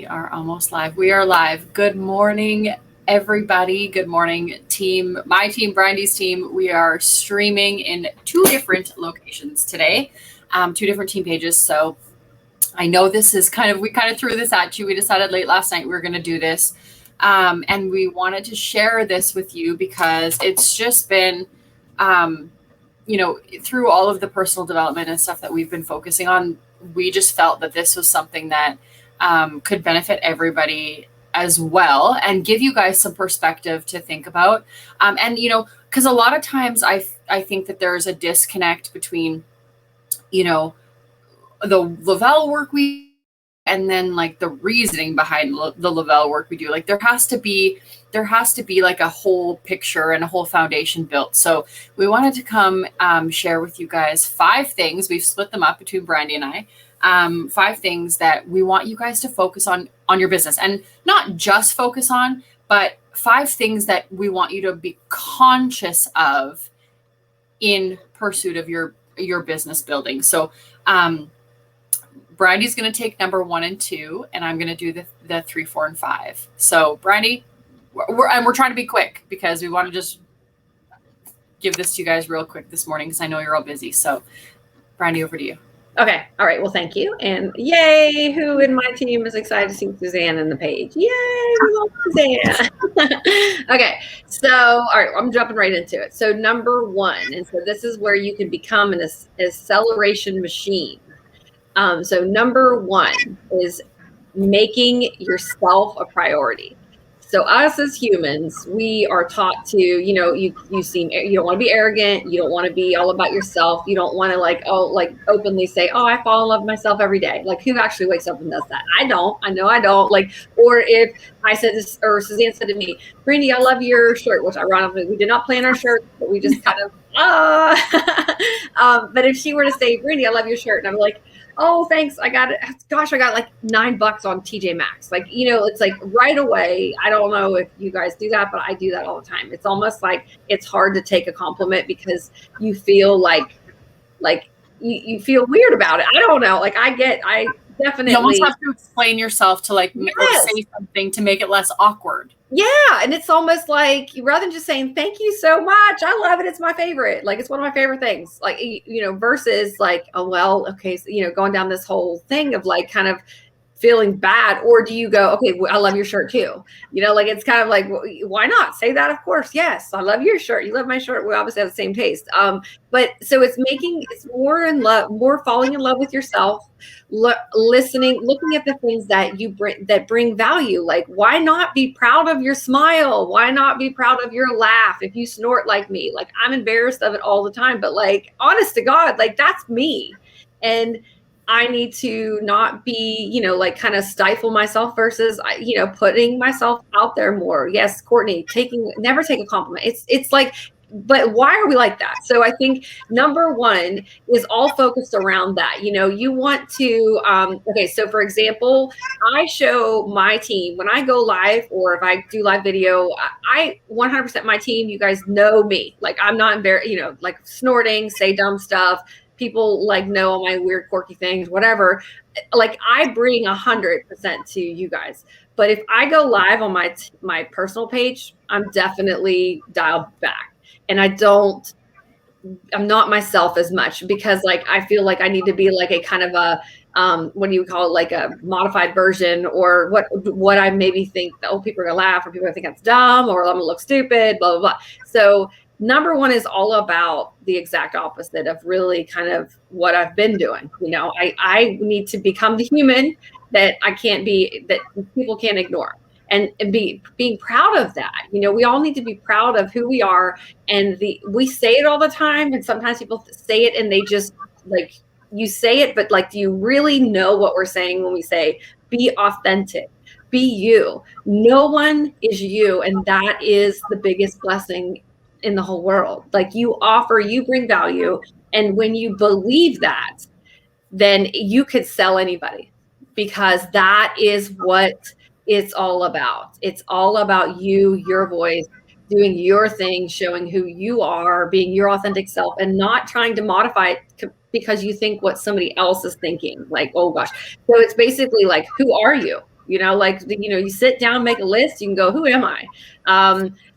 We are almost live. We are live. Good morning, everybody. Good morning, team. My team, Brandy's team. We are streaming in two different locations today, two different team pages. So I know this is we kind of threw this at you. We decided late last night we were going to do this. And we wanted to share this with you because it's just been, through all of the personal development and stuff that we've been focusing on, we just felt that this was something that could benefit everybody as well and give you guys some perspective to think about. Because a lot of times I think that there's a disconnect between, the Lavelle work we and then like the reasoning behind the Lavelle work we do. Like there has to be like a whole picture and a whole foundation built. So we wanted to come share with you guys 5 things. We've split them up between Brandy and I. 5 things that we want you guys to focus on your business, and not just focus on, but 5 things that we want you to be conscious of in pursuit of your business building. So Brandy's going to take number 1 and 2, and I'm going to do the 3, 4, and 5. So Brandy, we're trying to be quick because we want to just give this to you guys real quick this morning because I know you're all busy. So Brandy, over to you. Okay. All right. Well, thank you. And yay, who in my team is excited to see Suzanne in the page? Yay, we love Suzanne. Okay. So, all right, I'm jumping right into it. So number 1, and so this is where you can become an acceleration machine. So number 1 is making yourself a priority. So us as humans, we are taught to, you don't want to be arrogant. You don't want to be all about yourself. You don't want to openly say, oh, I fall in love with myself every day. Like who actually wakes up and does that? I don't. I know I don't. Or if I said this, or Suzanne said to me, Brandy, I love your shirt, which ironically we did not plan our shirt, but we just kind of, but if she were to say, Brandy, I love your shirt, and I'm like, oh, thanks. I got it. Gosh, I got like $9 on TJ Maxx. It's like right away. I don't know if you guys do that, but I do that all the time. It's almost like it's hard to take a compliment because you feel like you feel weird about it. I don't know. I definitely. You almost have to explain yourself to or say something to make it less awkward. Yeah. And it's almost like rather than just saying, thank you so much. I love it. It's my favorite. Like, it's one of my favorite things, versus like, oh, well, okay. So, going down this whole thing of like kind of feeling bad, or do you go, okay, I love your shirt too. It's kind of like, why not say that? Of course. Yes. I love your shirt. You love my shirt. We obviously have the same taste. But so it's more falling in love with yourself, listening, looking at the things that that bring value. Like, why not be proud of your smile? Why not be proud of your laugh? If you snort like me, like I'm embarrassed of it all the time, but like, honest to God, like that's me. And I need to not be, kind of stifle myself versus, putting myself out there more. Yes, Courtney, never take a compliment. It's like, but why are we like that? So I think number 1 is all focused around that. You want to, okay. So for example, I show my team when I go live, or if I do live video, I 100% my team, you guys know me. Like I'm not embarrassed, like snorting, say dumb stuff. People know all my weird, quirky things, whatever. Like I bring 100% to you guys. But if I go live on my personal page, I'm definitely dialed back, and I'm not myself as much because I feel like I need to be like a kind of a what do you call it? Like a modified version, or what I maybe think people are gonna laugh, or people are gonna think that's dumb, or I'm gonna look stupid, blah blah blah. So number 1 is all about the exact opposite of really kind of what I've been doing. I need to become the human that that people can't ignore, and being proud of that. We all need to be proud of who we are, and we say it all the time, and sometimes people say it and they just like, you say it, but like, do you really know what we're saying when we say be authentic? Be you. No one is you, and that is the biggest blessing in the whole world. Like you bring value. And when you believe that, then you could sell anybody, because that is what it's all about. It's all about you, your voice, doing your thing, showing who you are, being your authentic self, and not trying to modify it because you think what somebody else is thinking. Like, oh gosh. So it's basically like, who are you? Like, you sit down, make a list, you can go, who am I?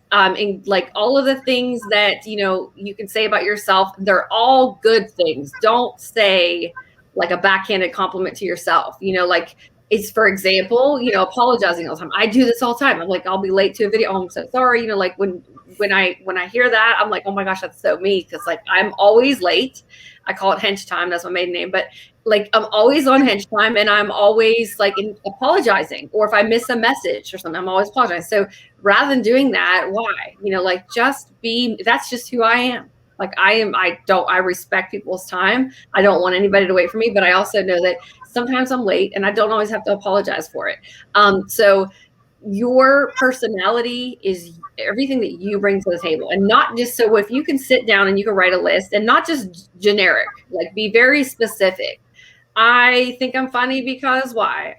And like all of the things that, you can say about yourself, they're all good things. Don't say like a backhanded compliment to yourself, like it's, for example, apologizing all the time. I do this all the time. I'm like, I'll be late to a video. Oh, I'm so sorry. Like when I hear that, I'm like, oh my gosh, that's so me. Cause like, I'm always late. I call it hench time. That's my maiden name, but like, I'm always on hench time, and I'm always like apologizing, or if I miss a message or something, I'm always apologizing. So rather than doing that, why, like just that's just who I am. Like I respect people's time. I don't want anybody to wait for me, but I also know that sometimes I'm late and I don't always have to apologize for it. So your personality is everything that you bring to the table, and not just, so if you can sit down and you can write a list, and not just generic, like be very specific. I think I'm funny because why?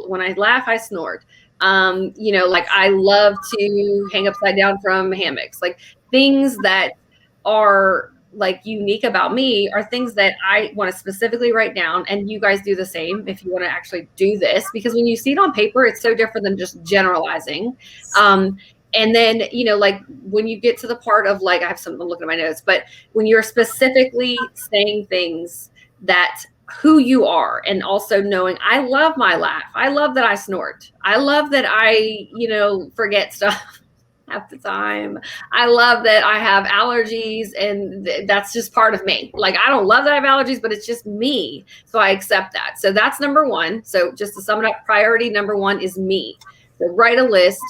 When I laugh, I snort. Like I love to hang upside down from hammocks. Like things that are like unique about me are things that I want to specifically write down, and you guys do the same if you want to actually do this, because when you see it on paper, it's so different than just generalizing. And then, like when you get to the part of like, I have something, I'm looking at my notes, but when you're specifically saying things that who you are, and also knowing, I love my laugh. I love that I snort. I love that I, forget stuff half the time. I love that I have allergies, and that's just part of me. Like, I don't love that I have allergies, but it's just me. So I accept that. So that's number one. So just to sum it up, priority number one is me. So write a list,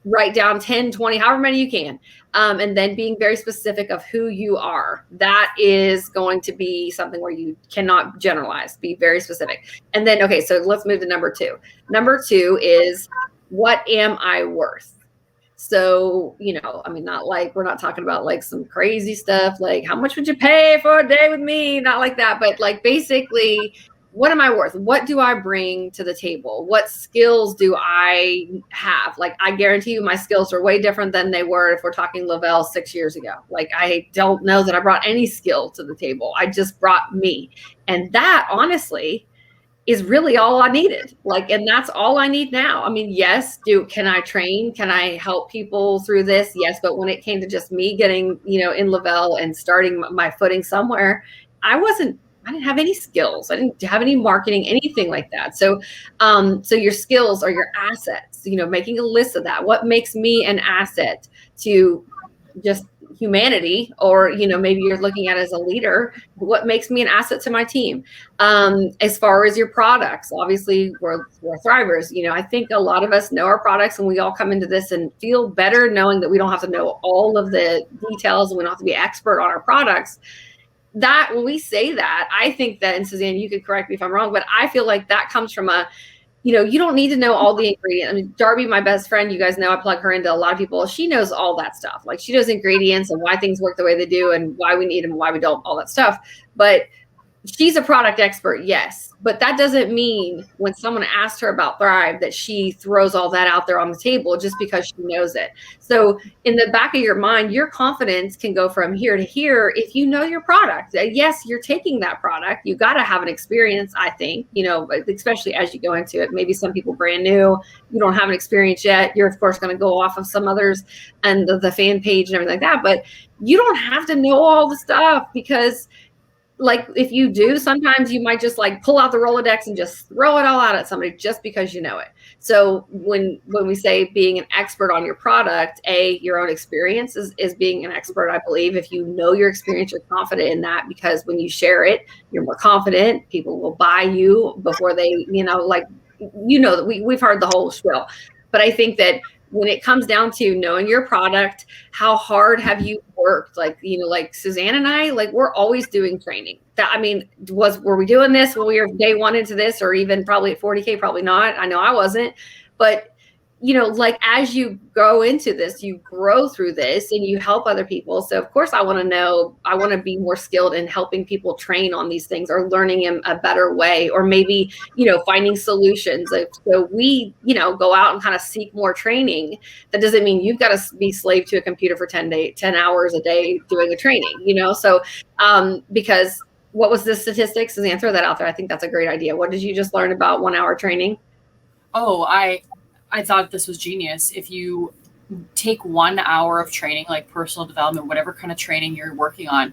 write down 10, 20, however many you can. And then being very specific of who you are. That is going to be something where you cannot generalize, be very specific. And then, okay, so let's move to number two. Number two is, what am I worth? So, not like, we're not talking about like some crazy stuff, like how much would you pay for a day with me? Not like that, but like basically, what am I worth? What do I bring to the table? What skills do I have? Like, I guarantee you my skills are way different than they were if we're talking Lavelle 6 years ago. Like, I don't know that I brought any skill to the table. I just brought me. And that, honestly, is really all I needed. Like, and that's all I need now. I mean, yes, can I train? Can I help people through this? Yes. But when it came to just me getting, in Lavelle and starting my footing somewhere, I didn't have any skills. I didn't have any marketing, anything like that. So, so your skills are your assets, making a list of that. What makes me an asset to just humanity, or, maybe you're looking at it as a leader, what makes me an asset to my team? As far as your products, obviously we're thrivers. I think a lot of us know our products, and we all come into this and feel better knowing that we don't have to know all of the details, and we don't have to be expert on our products. That when we say that, I think that, and Suzanne, you could correct me if I'm wrong, but I feel like that comes from you don't need to know all the ingredients. I mean, Darby, my best friend, you guys know I plug her into a lot of people. She knows all that stuff. Like, she knows ingredients and why things work the way they do, and why we need them and why we don't, all that stuff. But she's a product expert, yes. But that doesn't mean when someone asks her about Thrive that she throws all that out there on the table just because she knows it. So in the back of your mind, your confidence can go from here to here if you know your product. Yes, you're taking that product. You got to have an experience, I think, especially as you go into it. Maybe some people brand new, you don't have an experience yet. You're, of course, going to go off of some others and the fan page and everything like that. But you don't have to know all the stuff, because like, if you do, sometimes you might just like pull out the Rolodex and just throw it all out at somebody just because you know it. So when we say being an expert on your product, your own experience is being an expert. I believe if you know your experience, you're confident in that, because when you share it, you're more confident. People will buy you before they, that we've heard the whole spiel. But I think that when it comes down to knowing your product, how hard have you worked? Like, like Suzanne and I, like, we're always doing training. Were we doing this when we were day one into this, or even probably at 40K? Probably not. I know I wasn't. But, like, as you go into this, you grow through this and you help other people. So of course I want to be more skilled in helping people train on these things, or learning in a better way, or maybe, finding solutions. So we, go out and kind of seek more training. That doesn't mean you've got to be slave to a computer for 10 hours a day doing a training, So, because what was the statistics? Suzanne, throw that out there. I think that's a great idea. What did you just learn about 1 hour training? Oh, I thought this was genius. If you take 1 hour of training, like personal development, whatever kind of training you're working on,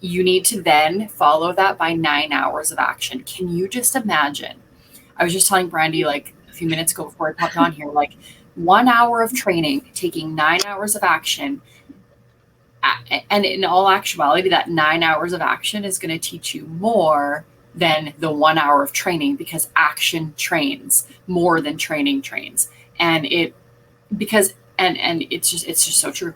you need to then follow that by 9 hours of action. Can you just imagine? I was just telling Brandy like a few minutes ago before I popped on here, like 1 hour of training, taking 9 hours of action. And in all actuality, that 9 hours of action is going to teach you more than the 1 hour of training, because action trains more than training trains. And it, because, and it's just so true.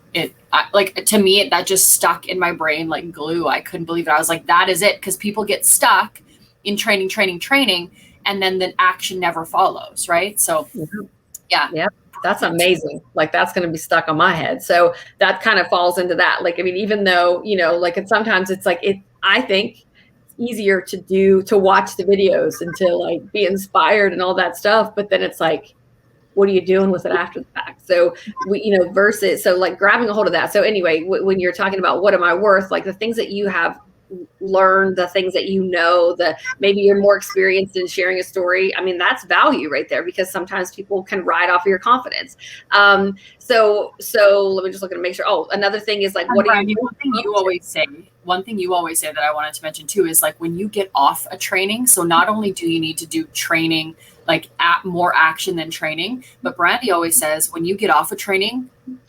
Like, to me, that just stuck in my brain like glue. I couldn't believe it. I was like, that is it. Because people get stuck in training, and then the action never follows. Right. So yeah. Yeah. That's amazing. Like, that's going to be stuck on my head. So that kind of falls into that. Like, I mean, even though, like, sometimes it's like, I think it's easier to watch the videos and to like be inspired and all that stuff. But then it's like, what are you doing with it after the fact? So versus, so like grabbing a hold of that. So anyway, when you're talking about what am I worth, like the things that you have learned, the things that that maybe you're more experienced in sharing a story. I mean, that's value right there, because sometimes people can ride off of your confidence. So let me just look at it, make sure. Oh, another thing is like, what do you? One thing you always say that I wanted to mention too is like, when you get off a training. So not only do you need to do training, like more action than training, but Brandy always says when you get off a training,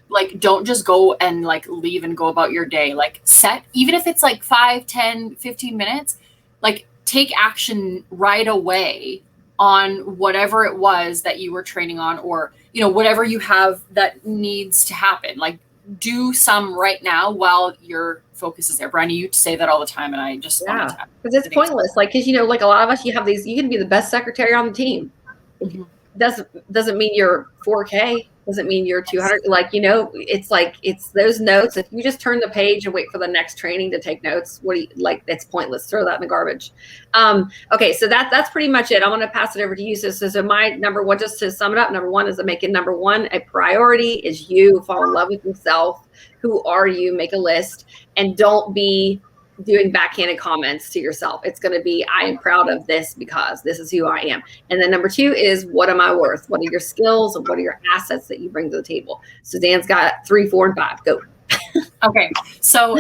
like, don't just go and like leave and go about your day. Like, set, even if it's like 5, 10, 15 minutes, like take action right away on whatever it was that you were training on, or, whatever you have that needs to happen. Like, do some right now while your focus is there. Brandy, you say that all the time. And I just, because it's pointless. Like, cause like a lot of us, you can be the best secretary on the team. Mm-hmm. Doesn't mean you're 4K. Doesn't mean you're 200. Like, it's like, it's those notes. If you just turn the page and wait for the next training to take notes, it's pointless. Throw that in the garbage. Okay. So that's pretty much it. I'm going to pass it over to you. So my number one, just to sum it up, number one is to make it number one a priority is you fall in love with yourself. Who are you? Make a list, and don't be doing backhanded comments to yourself. It's going to be, I am proud of this because this is who I am. And then number two is, what am I worth? What are your skills and what are your assets that you bring to the table? Suzanne's got 3, 4, and 5. Go. Okay. So,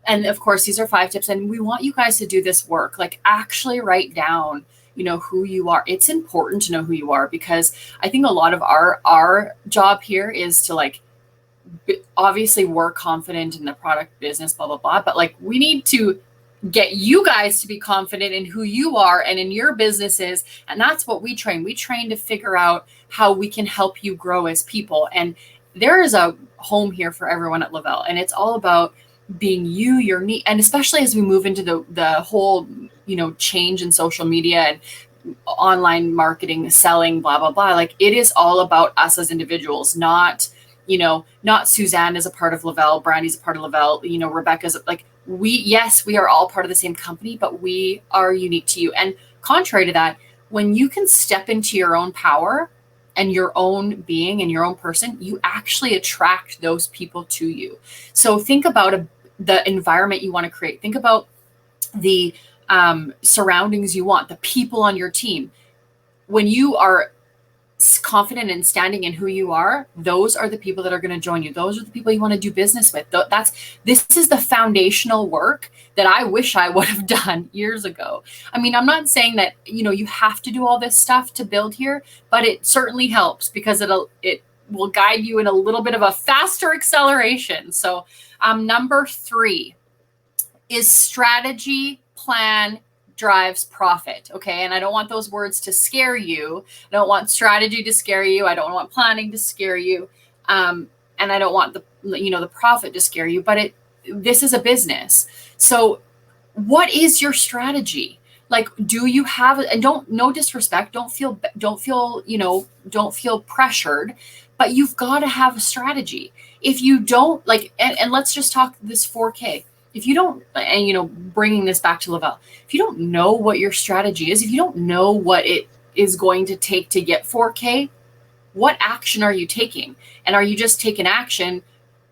and of course, these are 5 tips, and we want you guys to do this work. Like, actually write down, who you are. It's important to know who you are, because I think a lot of our job here is to like, obviously we're confident in the product business, blah, blah, blah. But like, we need to get you guys to be confident in who you are and in your businesses. And that's what we train. We train to figure out how we can help you grow as people. And there is a home here for everyone at Le-Vel. And it's all about being you, your need. And especially as we move into the whole, change in social media and online marketing, selling, blah, blah, blah. Like, it is all about us as individuals, not Suzanne is a part of Le-Vel, Brandy's a part of Le-Vel, Rebecca's like, we are all part of the same company, but we are unique to you. And contrary to that, when you can step into your own power and your own being and your own person, you actually attract those people to you. So think about the environment you want to create. Think about the surroundings you want, the people on your team. When you are confident in standing in who you are, those are the people that are going to join you. Those are the people you want to do business with. This is the foundational work that I wish I would have done years ago. I mean, I'm not saying that, you have to do all this stuff to build here, but it certainly helps, because it will guide you in a little bit of a faster acceleration. So number 3 is strategy, plan, drives profit. Okay. And I don't want those words to scare you. I don't want strategy to scare you. I don't want planning to scare you. And I don't want the profit to scare you, but this is a business. So what is your strategy? Like, do you have, and no disrespect, don't feel, don't feel pressured, but you've got to have a strategy. If you don't and let's just talk this 4K. If you don't, and bringing this back to Le-Vel, if you don't know what your strategy is, if you don't know what it is going to take to get 4K, what action are you taking? And are you just taking action,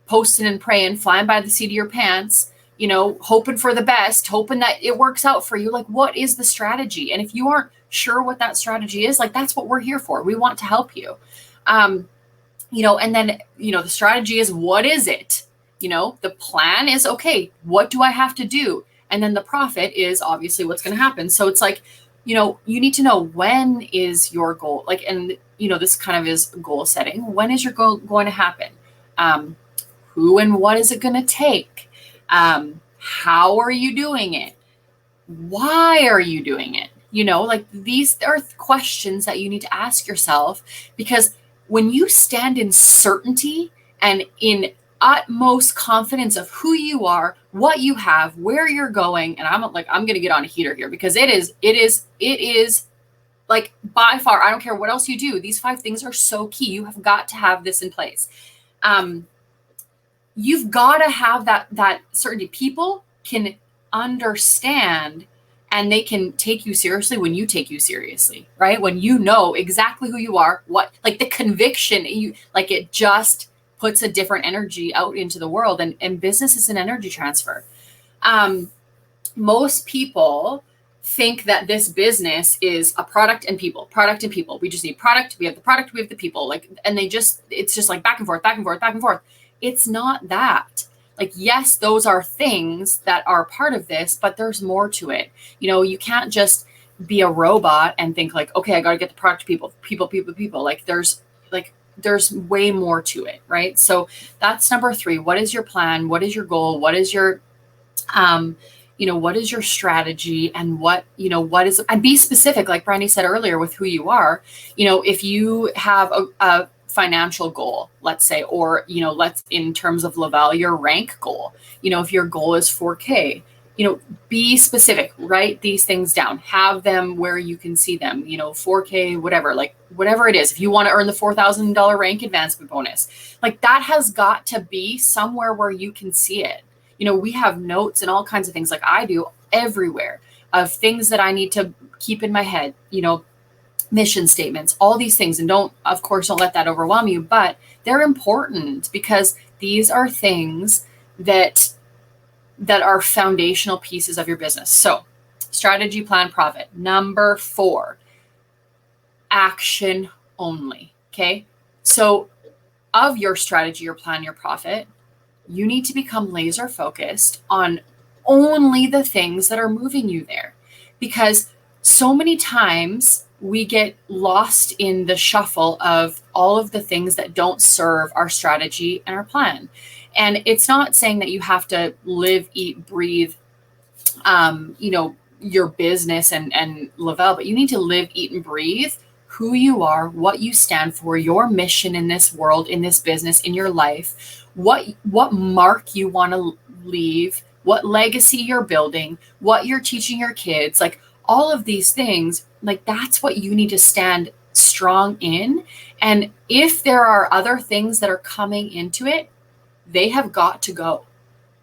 posting and praying, flying by the seat of your pants, hoping for the best, hoping that it works out for you? Like, what is the strategy? And if you aren't sure what that strategy is, like that's what we're here for. We want to help you. And then, the strategy is, what is it? The plan is, okay, what do I have to do? And then the profit is obviously what's going to happen. So it's like, you need to know, when is your goal, and this kind of is goal setting. When is your goal going to happen? Who and what is it going to take? How are you doing it? Why are you doing it? These are questions that you need to ask yourself, because when you stand in certainty and in utmost confidence of who you are, what you have, where you're going, and I'm going to get on a heater here, because it is like, by far, I don't care what else you do, these 5 things are so key. You have got to have this in place. You've got to have that certainty. People can understand and they can take you seriously when you take you seriously, right? When you know exactly who you are, the conviction, it just puts a different energy out into the world, and business is an energy transfer. Most people think that this business is a product and people. We just need product. We have the product. We have the people. It's just like back and forth, back and forth, back and forth. It's not that. Yes, those are things that are part of this, but there's more to it. You can't just be a robot and think okay, I got to get the product to people. There's way more to it, right? So that's number 3. What is your plan? What is your goal? What is your, what is your strategy, and what is, and be specific, like Brandy said earlier, with who you are. If you have a financial goal, let's say, or, in terms of Lavelle, your rank goal, if your goal is 4K, be specific, write these things down, have them where you can see them, 4K, whatever it is. If you want to earn the $4,000 rank advancement bonus, that has got to be somewhere where you can see it. We have notes and all kinds of things, like I do, everywhere, of things that I need to keep in my head, mission statements, all these things. And don't let that overwhelm you, but they're important, because these are things that are foundational pieces of your business. So strategy, plan, profit. Number 4, action only. Okay. So of your strategy, your plan, your profit, you need to become laser focused on only the things that are moving you there, because so many times we get lost in the shuffle of all of the things that don't serve our strategy and our plan. And it's not saying that you have to live, eat, breathe, your business and Lavelle, but you need to live, eat, and breathe who you are, what you stand for, your mission in this world, in this business, in your life, what mark you want to leave, what legacy you're building, what you're teaching your kids, all of these things, that's what you need to stand strong in. And if there are other things that are coming into it, they have got to go.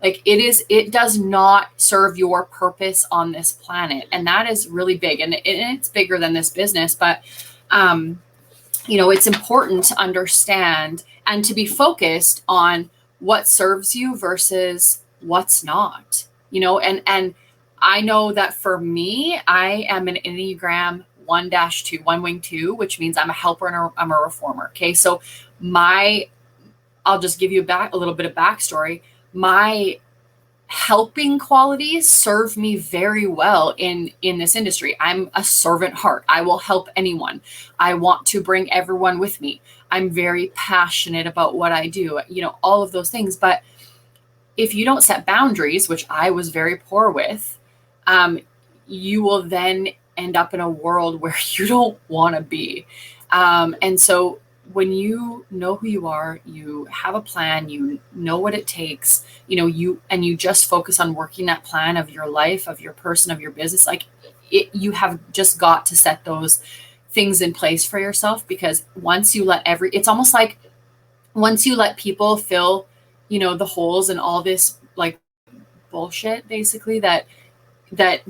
It does not serve your purpose on this planet. And that is really big. And it's bigger than this business, but, it's important to understand and to be focused on what serves you versus what's not, and I know that for me, I am an Enneagram 1-2, 1 wing 2, which means I'm a helper and I'm a reformer. Okay. So I'll just give you a little bit of backstory. My helping qualities serve me very well in this industry. I'm a servant heart. I will help anyone. I want to bring everyone with me. I'm very passionate about what I do, all of those things. But if you don't set boundaries, which I was very poor with, you will then end up in a world where you don't want to be. And so when you know who you are, you have a plan, you know what it takes, you just focus on working that plan of your life, of your person, of your business, you have just got to set those things in place for yourself, because once you let it's almost like once you let people fill, the holes and all this bullshit, basically, that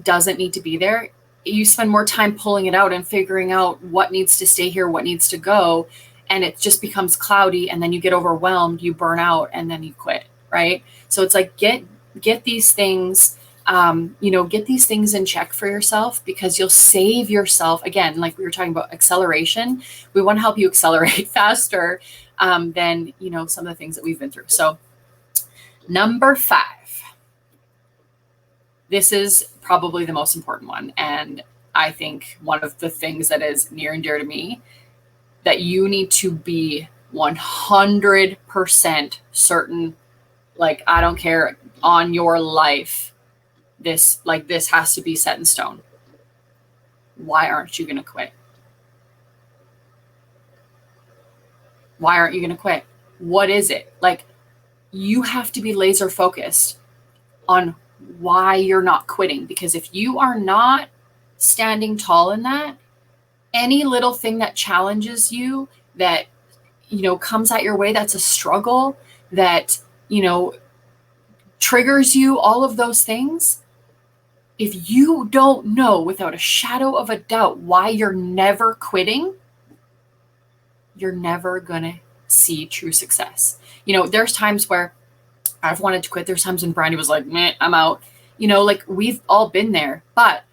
doesn't need to be there, you spend more time pulling it out and figuring out what needs to stay here, what needs to go. And it just becomes cloudy, and then you get overwhelmed, you burn out, and then you quit. Right. So it's get these things Get these things in check for yourself, because you'll save yourself, again, like we were talking about acceleration. We want to help you accelerate faster than, some of the things that we've been through. So number 5, this is probably the most important one. And I think one of the things that is near and dear to me, that you need to be 100% certain, like, I don't care, on your life, this has to be set in stone. Why aren't you going to quit? Why aren't you going to quit? What is it? Like, you have to be laser focused on why you're not quitting, because if you are not standing tall in that, any little thing that challenges you, that, comes at your way, that's a struggle, that, triggers you, all of those things, if you don't know without a shadow of a doubt why you're never quitting, you're never going to see true success. There's times where I've wanted to quit. There's times when Brandy was like, meh, I'm out. Like, we've all been there. But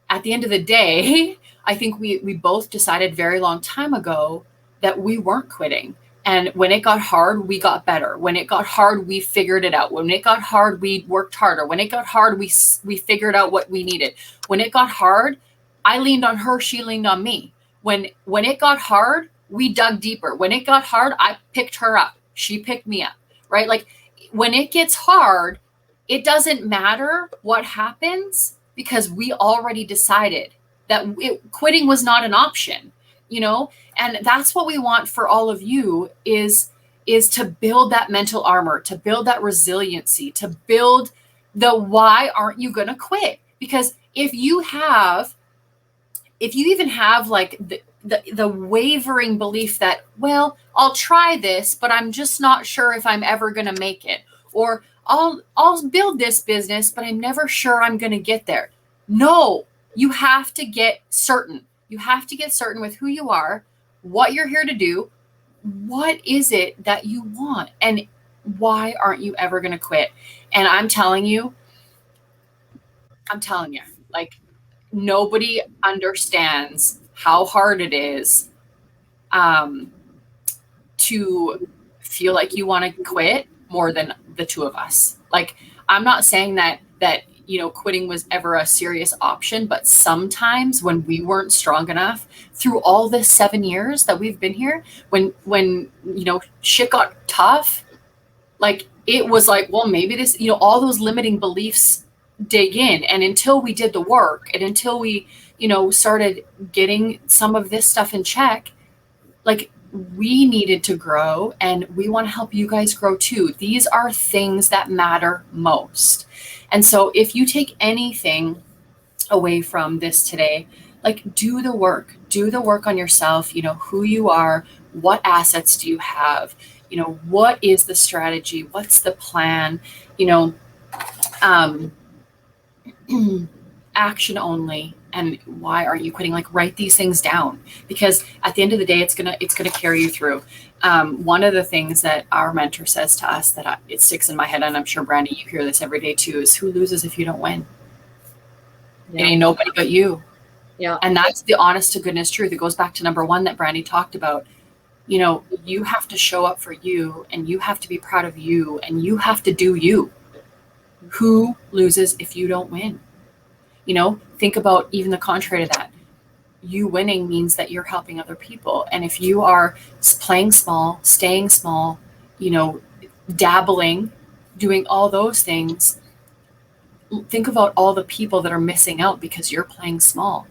at the end of the day, I think we both decided very long time ago that we weren't quitting. And when it got hard, we got better. When it got hard, we figured it out. When it got hard, we worked harder. When it got hard, we figured out what we needed. When it got hard, I leaned on her, she leaned on me. When it got hard, we dug deeper. When it got hard, I picked her up. She picked me up, right? Like, when it gets hard, it doesn't matter what happens, because we already decided that quitting was not an option, and that's what we want for all of you, is to build that mental armor, to build that resiliency, to build the why aren't you going to quit? Because if you even have like the wavering belief that, well, I'll try this, but I'm just not sure if I'm ever going to make it, or I'll build this business, but I'm never sure I'm going to get there. No, you have to get certain. You have to get certain with who you are, what you're here to do, what is it that you want, and why aren't you ever going to quit? And I'm telling you, like, nobody understands how hard it is to feel like you want to quit more than the two of us. Like, I'm not saying that quitting was ever a serious option, but sometimes when we weren't strong enough through all this 7 years that we've been here, when shit got tough, like, it was like, well, maybe this, all those limiting beliefs dig in. And until we did the work, and until we, started getting some of this stuff in check, like, we needed to grow, and we want to help you guys grow too. These are things that matter most. And so if you take anything away from this today, like, do the work on yourself, who you are, what assets do you have, what is the strategy, what's the plan, action only. And why aren't you quitting? Like, write these things down, because at the end of the day, it's gonna carry you through. One of the things that our mentor says to us that it sticks in my head, and I'm sure, Brandy, you hear this every day too, is who loses if you don't win? Yeah. It ain't nobody but you. Yeah. And that's the honest to goodness truth. It goes back to number 1 that Brandy talked about. You have to show up for you, and you have to be proud of you, and you have to do you. Who loses if you don't win? Think about even the contrary to that. You winning means that you're helping other people. And if you are playing small, staying small, dabbling, doing all those things, think about all the people that are missing out because you're playing small.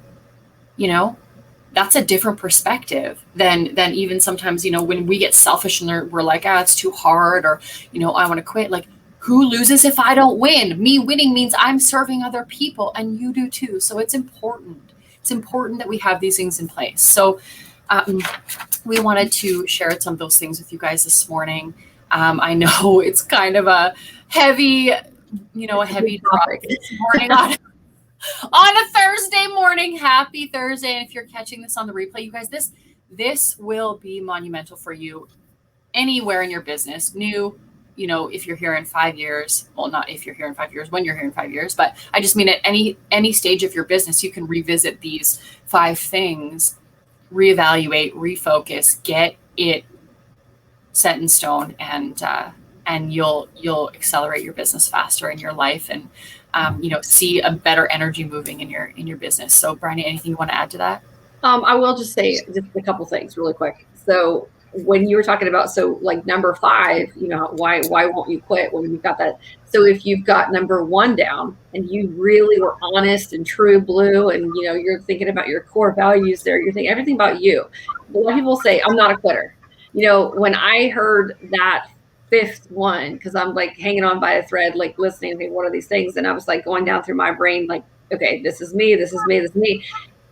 That's a different perspective than even sometimes, when we get selfish and we're like, it's too hard, or, I want to quit. Like, who loses if I don't win? Me winning means I'm serving other people, and you do too. So it's important. It's important that we have these things in place. So we wanted to share some of those things with you guys this morning. I know it's kind of a heavy topic this morning on a Thursday morning. Happy Thursday. And if you're catching this on the replay, you guys, this will be monumental for you anywhere in your business, new, you know, if you're here in 5 years, well, not if you're here in 5 years, when you're here in 5 years, but I just mean at any stage of your business, you can revisit these 5 things, reevaluate, refocus, get it set in stone, and you'll accelerate your business faster in your life, and you know, see a better energy moving in your business. So Bryony, anything you want to add to that? I will just say just a couple things really quick. So when you were talking about, so like number 5, you know, why won't you quit when you've got that? So if you've got number 1 down and you really were honest and true blue, and you know, you're thinking about your core values there, you're thinking everything about you. A lot of people say, I'm not a quitter. You know, when I heard that 5th one, because I'm like hanging on by a thread, like listening to one of these things, and I was like going down through my brain, like, okay, this is me, this is me, this is me.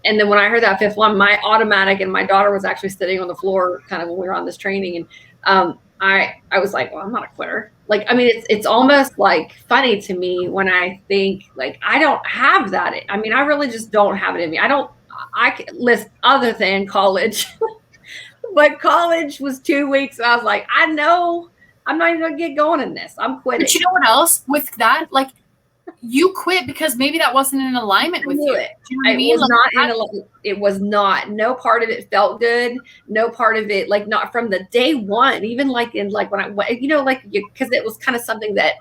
And then when I heard that 5th one, my automatic, and my daughter was actually sitting on the floor kind of when we were on this training. And I was like, well, I'm not a quitter. Like, I mean, it's almost like funny to me when I think like, I don't have that. I mean, I really just don't have it in me. I can list other than college, but college was 2 weeks. And I was like, I know I'm not even gonna get going in this. I'm quitting. But you know what else with that? Like, you quit because maybe that wasn't in alignment with you. It. Do you know what I mean? Was not it was not. No part of it felt good. No part of it, like, not from the day one. Even like in like when I, you know, like, because it was kind of something that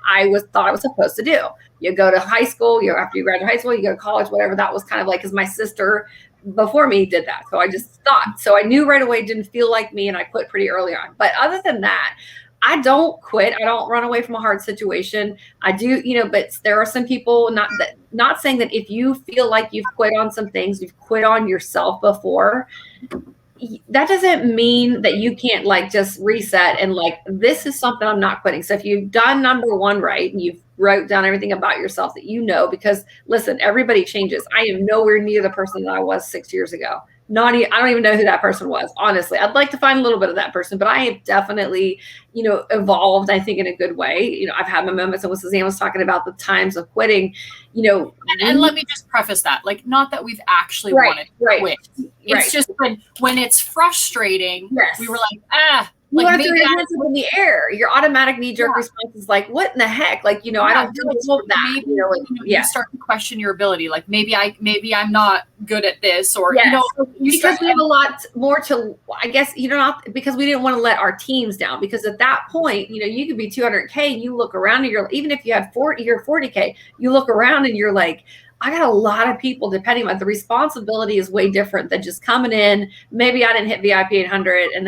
thought I was supposed to do. You go to high school. After you graduate high school, you go to college. Whatever. That was kind of like, because my sister before me did that, so I just thought. So I knew right away it didn't feel like me, and I quit pretty early on. But other than that, I don't quit. I don't run away from a hard situation. I do, you know, but there are some people, not saying that if you feel like you've quit on some things, you've quit on yourself before, that doesn't mean that you can't like just reset and like, this is something I'm not quitting. So if you've done number 1 right, and you've wrote down everything about yourself that you know, because listen, everybody changes. I am nowhere near the person that I was 6 years ago. I don't even know who that person was. Honestly, I'd like to find a little bit of that person, but I have definitely, you know, evolved, I think, in a good way. You know, I've had my moments, and when Suzanne was talking about the times of quitting, you know, and let me just preface that, like, not that we've actually wanted to quit. It's just when it's frustrating, we were like, you want to throw your hands up in the air. Your automatic knee-jerk response is like, what in the heck? Like, you know, I don't feel like that. Maybe, you know, like, you start to question your ability. Like, maybe I'm not good at this, or, you know, because we have a lot more to, I guess, you know, not because we didn't want to let our teams down, because at that point, you know, you could be 200K and you look around and you're, even if you had 40K, you look around and you're like, I got a lot of people depending on the responsibility is way different than just coming in. Maybe I didn't hit VIP 800 and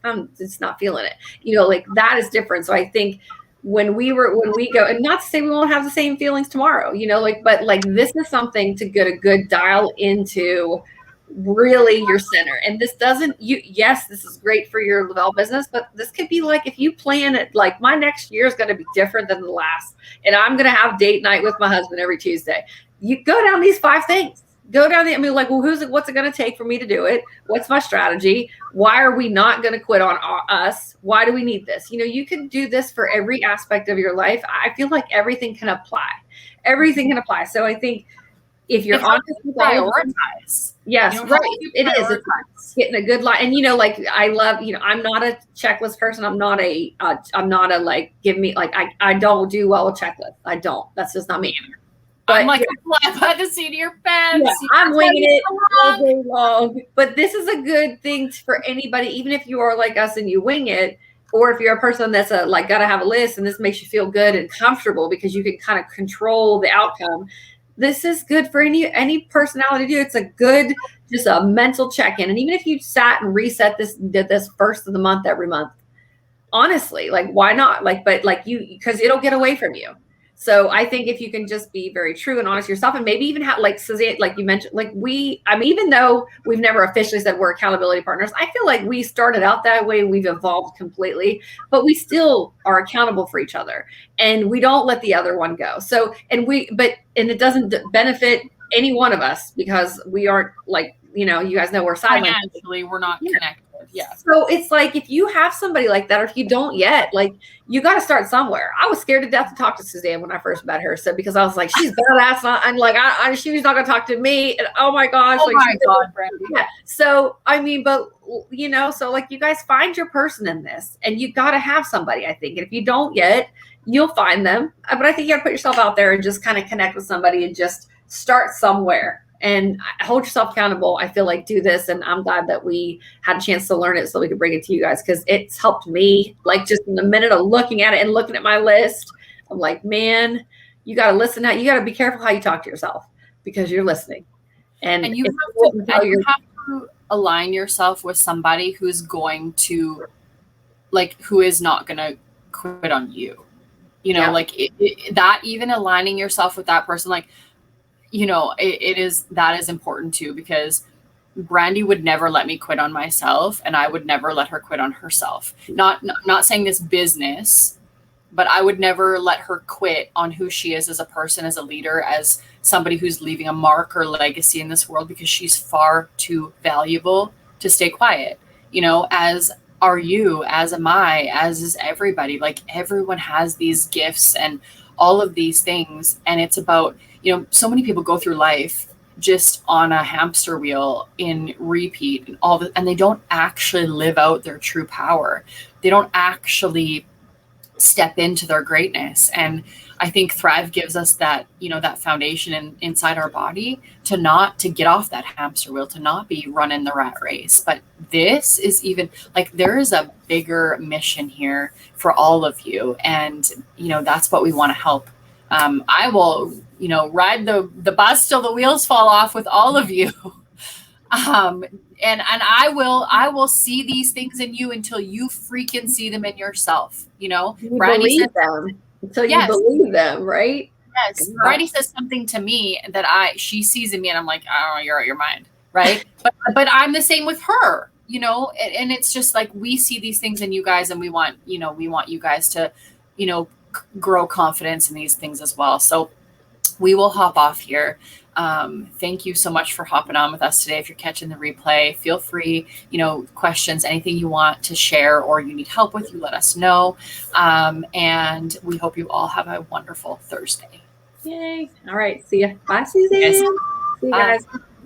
I'm just not feeling it. You know, like, that is different. So I think when we go, and not to say we won't have the same feelings tomorrow, you know, like, but like, this is something to get a good dial into really your center. And this this is great for your Lavelle business, but this could be like, if you plan it, like, my next year is going to be different than the last, and I'm going to have date night with my husband every Tuesday. You go down these 5 things. Go down I mean, like, well, what's it going to take for me to do it? What's my strategy? Why are we not going to quit on us? Why do we need this? You know, you can do this for every aspect of your life. I feel like everything can apply. Everything can apply. So I think if you're honest with prioritize. Yes, right. It is. It's getting a good line. And, you know, like, I love, you know, I'm not a checklist person. I'm not a like, give me, like, I don't do well with checklists. I don't. That's just not me. But I'm like a fly by the seat of your pants. Yeah, I'm winging it all day long. But this is a good thing for anybody, even if you are like us and you wing it, or if you're a person that's like, got to have a list, and this makes you feel good and comfortable because you can kind of control the outcome. This is good for any personality to do. It's a good, just a mental check-in. And even if you sat and reset this, did this first of the month every month, honestly, like, why not? Like, but like, because it'll get away from you. So I think if you can just be very true and honest yourself, and maybe even have, like Suzanne, like you mentioned, like even though we've never officially said we're accountability partners, I feel like we started out that way. We've evolved completely, but we still are accountable for each other, and we don't let the other one go. So, and it doesn't benefit any one of us, because we aren't, like, you know, you guys know we're silent. Financially, we're not connected. Yeah. So it's like, if you have somebody like that, or if you don't yet, like, you got to start somewhere. I was scared to death to talk to Suzanne when I first met her. So, because I was like, she's badass. And like, she was not going to talk to me. And oh my gosh. Oh like, my God, Brandy. Yeah. So, I mean, but you know, so like, you guys find your person in this, and you got to have somebody, I think. And if you don't yet, you'll find them. But I think you got to put yourself out there and just kind of connect with somebody and just start somewhere. And hold yourself accountable. I feel like, do this. And I'm glad that we had a chance to learn it so we could bring it to you guys, because it's helped me. Like, just in the minute of looking at it and looking at my list, I'm like, man, you got to listen. You got to be careful how you talk to yourself, because you're listening. And you have to align yourself with somebody who's going to, like, who is not going to quit on you. You know, like that, even aligning yourself with that person, like, you know, that is important too, because Brandy would never let me quit on myself, and I would never let her quit on herself. Not saying this business, but I would never let her quit on who she is as a person, as a leader, as somebody who's leaving a mark or legacy in this world, because she's far too valuable to stay quiet, you know, as are you, as am I, as is everybody. Like, everyone has these gifts and all of these things. And it's about, you know, so many people go through life just on a hamster wheel in repeat and they don't actually live out their true power. They don't actually step into their greatness. And I think Thrive gives us that, you know, that foundation inside our body to get off that hamster wheel, to not be running the rat race. But this is even, like, there is a bigger mission here for all of you. And, you know, that's what we want to help. I will, you know, ride the bus till the wheels fall off with all of you. And I will see these things in you until you freaking see them in yourself. You know, Brandy says them until you believe them, right? Yes. Brandy says something to me that she sees in me, and I'm like, oh, you're out of your mind, right? but I'm the same with her, you know, and it's just like, we see these things in you guys, and we want you guys to, you know, grow confidence in these things as well. So we will hop off here. Thank you so much for hopping on with us today. If you're catching the replay, feel free, you know, questions, anything you want to share or you need help with, you let us know. And we hope you all have a wonderful Thursday. Yay. All right. See ya. Bye, Suzanne. See you guys.